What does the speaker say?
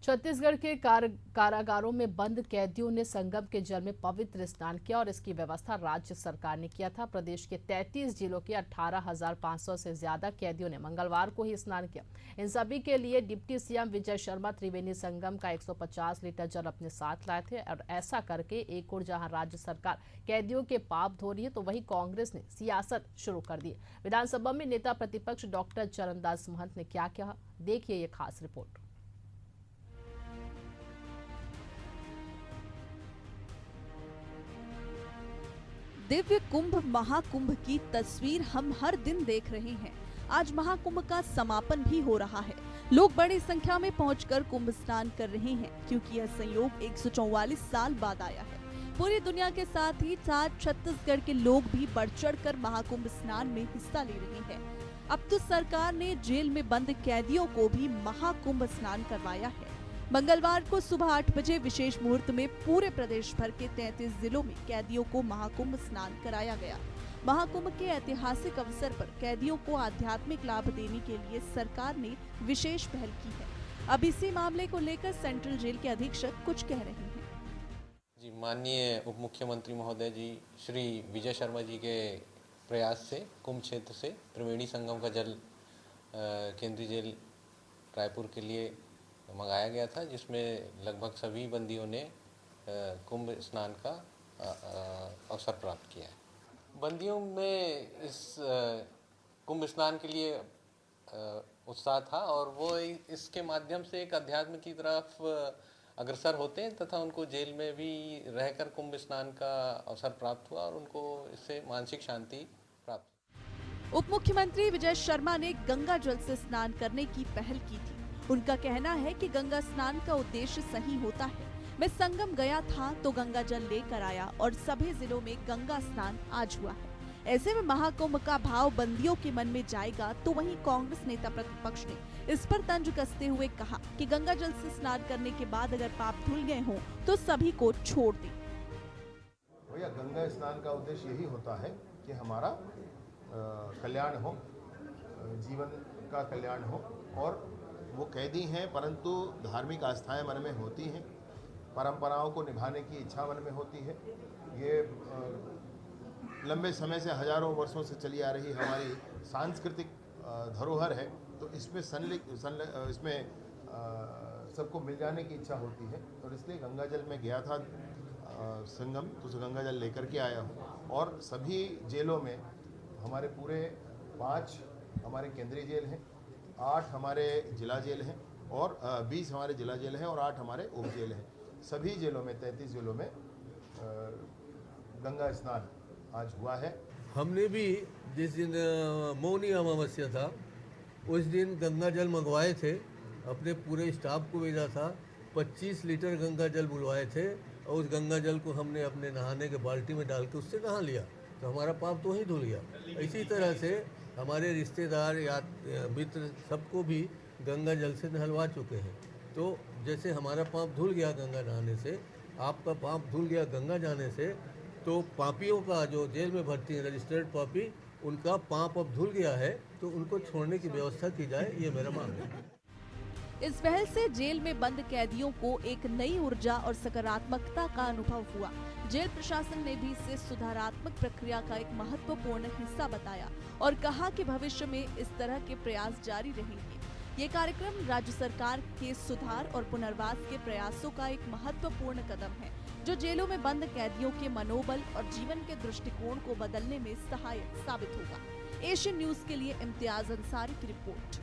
छत्तीसगढ़ के कारागारों में बंद कैदियों ने संगम के जल में पवित्र स्नान किया और इसकी व्यवस्था राज्य सरकार ने किया था। प्रदेश के 33 जिलों के 18,500 से ज्यादा कैदियों ने मंगलवार को ही स्नान किया। इन सभी के लिए डिप्टी सीएम विजय शर्मा त्रिवेणी संगम का 150 लीटर जल अपने साथ लाए थे। और ऐसा करके एक ओर जहां राज्य सरकार कैदियों के पाप धो रही है, तो वहीं कांग्रेस ने सियासत शुरू कर दी। विधानसभा में नेता प्रतिपक्ष डॉक्टर चरणदास महंत ने क्या कहा, देखिए ये खास रिपोर्ट। दिव्य कुंभ महाकुंभ की तस्वीर हम हर दिन देख रहे हैं। आज महाकुंभ का समापन भी हो रहा है। लोग बड़ी संख्या में पहुंचकर कुंभ स्नान कर रहे हैं, क्योंकि यह संयोग 144 साल बाद आया है। पूरी दुनिया के साथ ही साथ छत्तीसगढ़ के लोग भी बढ़ चढ़कर महाकुंभ स्नान में हिस्सा ले रहे हैं। अब तो सरकार ने जेल में बंद कैदियों को भी महाकुंभ स्नान करवाया है। मंगलवार को सुबह 8 बजे विशेष मुहूर्त में पूरे प्रदेश भर के 33 जिलों में कैदियों को महाकुंभ स्नान कराया गया। महाकुंभ के ऐतिहासिक अवसर पर कैदियों को आध्यात्मिक लाभ देने के लिए सरकार ने विशेष पहल की है। अब इसी मामले को लेकर सेंट्रल जेल के अधीक्षक कुछ कह रहे हैं। जी, माननीय उप मुख्यमंत्री महोदय जी श्री विजय शर्मा जी के प्रयास से कुंभ क्षेत्र से त्रिवेणी संगम का जल केंद्रीय जेल रायपुर के लिए मंगाया गया था, जिसमें लगभग सभी बंदियों ने कुंभ स्नान का अवसर प्राप्त किया है। बंदियों में इस कुंभ स्नान के लिए उत्साह था और वो इसके माध्यम से एक अध्यात्म की तरफ अग्रसर होते हैं तथा उनको जेल में भी रहकर कुंभ स्नान का अवसर प्राप्त हुआ और उनको इससे मानसिक शांति प्राप्त। उप मुख्यमंत्री विजय शर्मा ने गंगा जल से स्नान करने की पहल की थी। उनका कहना है कि गंगा स्नान का उद्देश्य सही होता है। मैं संगम गया था तो गंगा जल लेकर आया और सभी जिलों में गंगा स्नान आज हुआ है। ऐसे में महाकुंभ का भाव बंदियों के मन में जाएगा, तो वहीं कांग्रेस नेता प्रतिपक्ष ने इस पर तंज कसते हुए कहा कि गंगा जल से स्नान करने के बाद अगर पाप धुल गए हों तो सभी को छोड़ दें। भैया, गंगा स्नान का उद्देश्य यही होता है कि हमारा कल्याण हो, जीवन का कल्याण हो। और वो कैदी हैं परंतु धार्मिक आस्थाएं मन में होती हैं, परंपराओं को निभाने की इच्छा मन में होती है। ये लंबे समय से हजारों वर्षों से चली आ रही हमारी सांस्कृतिक धरोहर है, तो इसमें इसमें सबको मिल जाने की इच्छा होती है। और इसलिए गंगा जल में गया था संगम, तो गंगा जल लेकर के आया हूँ। और सभी जेलों में हमारे पूरे 5 हमारे केंद्रीय जेल हैं, 8 हमारे जिला जेल हैं और 20 हमारे जिला जेल हैं और 8 हमारे उप जेल हैं। सभी जेलों में 33 जिलों में गंगा स्नान आज हुआ है। हमने भी जिस दिन मौनी अमावस्या था उस दिन गंगा जल मंगवाए थे, अपने पूरे स्टाफ को भेजा था। 25 लीटर गंगा जल बुलवाए थे और उस गंगा जल को हमने अपने नहाने के बाल्टी में डाल के उससे नहा लिया, तो हमारा पाप तो ही धुल गया। इसी तरह से हमारे रिश्तेदार या मित्र सबको भी गंगा जल से नहलवा चुके हैं। तो जैसे हमारा पाप धुल गया गंगा नहाने से, आपका पाप धुल गया गंगा जाने से, तो पापियों का जो जेल में भर्ती है रजिस्टर्ड पापी, उनका पाप अब धुल गया है, तो उनको छोड़ने की व्यवस्था की जाए, ये मेरा मांग है। इस पहल से जेल में बंद कैदियों को एक नई ऊर्जा और सकारात्मकता का अनुभव हुआ। जेल प्रशासन ने भी इसे सुधारात्मक प्रक्रिया का एक महत्वपूर्ण हिस्सा बताया और कहा कि भविष्य में इस तरह के प्रयास जारी रहेंगे। ये कार्यक्रम राज्य सरकार के सुधार और पुनर्वास के प्रयासों का एक महत्वपूर्ण कदम है, जो जेलों में बंद कैदियों के मनोबल और जीवन के दृष्टिकोण को बदलने में सहायक साबित होगा। एशियन न्यूज के लिए इम्तियाज अंसारी की रिपोर्ट।